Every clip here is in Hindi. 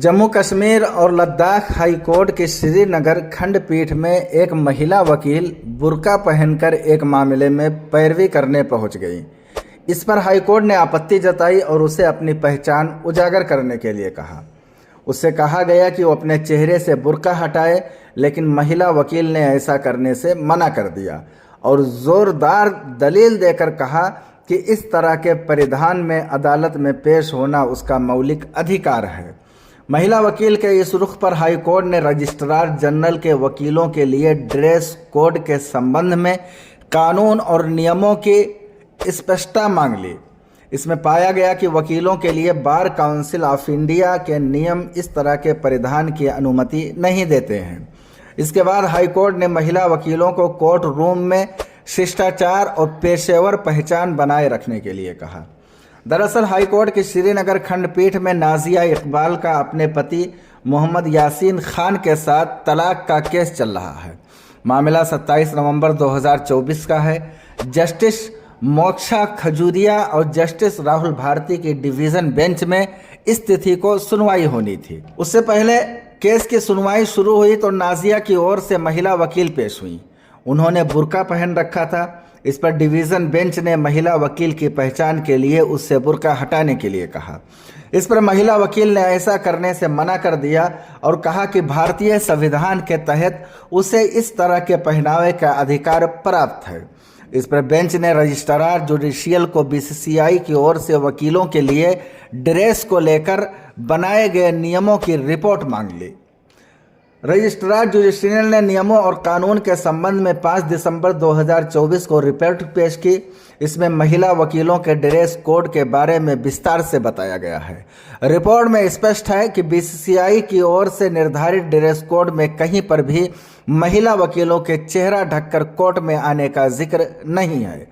जम्मू कश्मीर और लद्दाख हाई कोर्ट की श्रीनगर खंडपीठ में एक महिला वकील बुर्का पहनकर एक मामले में पैरवी करने पहुंच गई। इस पर हाई कोर्ट ने आपत्ति जताई और उसे अपनी पहचान उजागर करने के लिए कहा। उससे कहा गया कि वो अपने चेहरे से बुर्का हटाए, लेकिन महिला वकील ने ऐसा करने से मना कर दिया और ज़ोरदार दलील देकर कहा कि इस तरह के परिधान में अदालत में पेश होना उसका मौलिक अधिकार है। महिला वकील के इस रुख पर हाई कोर्ट ने रजिस्ट्रार जनरल के वकीलों के लिए ड्रेस कोड के संबंध में कानून और नियमों की स्पष्टता मांग ली। इसमें पाया गया कि वकीलों के लिए बार काउंसिल ऑफ इंडिया के नियम इस तरह के परिधान की अनुमति नहीं देते हैं। इसके बाद हाई कोर्ट ने महिला वकीलों को कोर्ट रूम में शिष्टाचार और पेशेवर पहचान बनाए रखने के लिए कहा। दरअसल हाई कोर्ट की श्रीनगर खंडपीठ में नाजिया इकबाल का अपने पति मोहम्मद यासीन खान के साथ तलाक का केस चल रहा है। मामला 27 नवंबर 2024 का है। जस्टिस मोक्षा खजूरिया और जस्टिस राहुल भारती की डिवीज़न बेंच में इस तिथि को सुनवाई होनी थी। उससे पहले केस की सुनवाई शुरू हुई तो नाजिया की ओर से महिला वकील पेश हुई। उन्होंने बुर्का पहन रखा था। इस पर डिवीज़न बेंच ने महिला वकील की पहचान के लिए उससे बुर्का हटाने के लिए कहा। इस पर महिला वकील ने ऐसा करने से मना कर दिया और कहा कि भारतीय संविधान के तहत उसे इस तरह के पहनावे का अधिकार प्राप्त है। इस पर बेंच ने रजिस्ट्रार जुडिशियल को बीसीसीआई की ओर से वकीलों के लिए ड्रेस को लेकर बनाए गए नियमों की रिपोर्ट मांग ली। रजिस्ट्रार जुडिशियल ने नियमों और कानून के संबंध में 5 दिसंबर 2024 को रिपोर्ट पेश की। इसमें महिला वकीलों के ड्रेस कोड के बारे में विस्तार से बताया गया है। रिपोर्ट में स्पष्ट है कि बीसीसीआई की ओर से निर्धारित ड्रेस कोड में कहीं पर भी महिला वकीलों के चेहरा ढककर कोर्ट में आने का जिक्र नहीं है।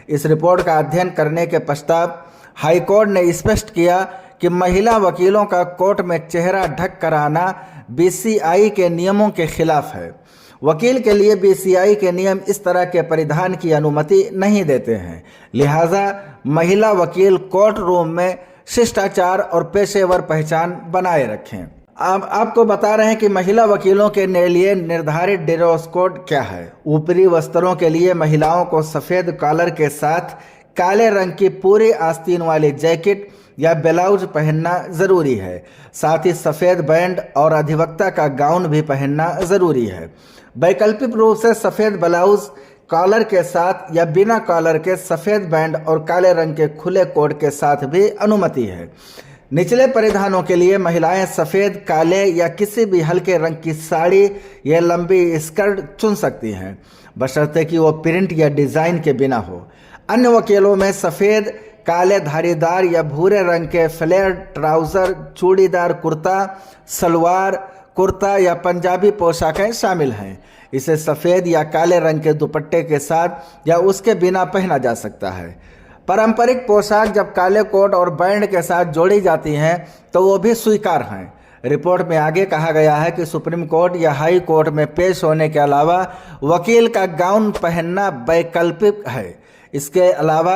इस रिपोर्ट का अध्ययन करने के पश्चात हाई कोर्ट ने स्पष्ट किया कि महिला वकीलों का कोर्ट में चेहरा ढक कर आना बीसीसीआई के नियमों के खिलाफ है। वकील के लिए बीसीसीआई के नियम इस तरह के परिधान की अनुमति नहीं देते हैं। लिहाजा महिला वकील कोर्ट रूम में शिष्टाचार और पेशेवर पहचान बनाए रखें। अब आपको बता रहे हैं कि महिला वकीलों के लिए निर्धारित ड्रेस कोड क्या है। ऊपरी वस्त्रों के लिए महिलाओं को सफ़ेद कॉलर के साथ काले रंग की पूरी आस्तीन वाली जैकेट या ब्लाउज पहनना जरूरी है। साथ ही सफ़ेद बैंड और अधिवक्ता का गाउन भी पहनना जरूरी है। वैकल्पिक रूप से सफ़ेद ब्लाउज कॉलर के साथ या बिना कॉलर के सफ़ेद बैंड और काले रंग के खुले कोट के साथ भी अनुमति है। निचले परिधानों के लिए महिलाएं सफ़ेद, काले या किसी भी हल्के रंग की साड़ी या लंबी स्कर्ट चुन सकती हैं, बशर्ते कि वो प्रिंट या डिज़ाइन के बिना हो। अन्य वकीलों में सफ़ेद, काले धारीदार या भूरे रंग के फ्लेयर ट्राउज़र, चूड़ीदार कुर्ता, सलवार कुर्ता या पंजाबी पोशाकें शामिल हैं। इसे सफ़ेद या काले रंग के दुपट्टे के साथ या उसके बिना पहना जा सकता है। पारंपरिक पोशाक जब काले कोट और बैंड के साथ जोड़ी जाती हैं तो वो भी स्वीकार हैं। रिपोर्ट में आगे कहा गया है कि सुप्रीम कोर्ट या हाई कोर्ट में पेश होने के अलावा वकील का गाउन पहनना वैकल्पिक है। इसके अलावा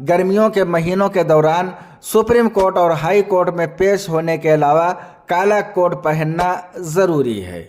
गर्मियों के महीनों के दौरान सुप्रीम कोर्ट और हाई कोर्ट में पेश होने के अलावा काला कोट पहनना ज़रूरी है।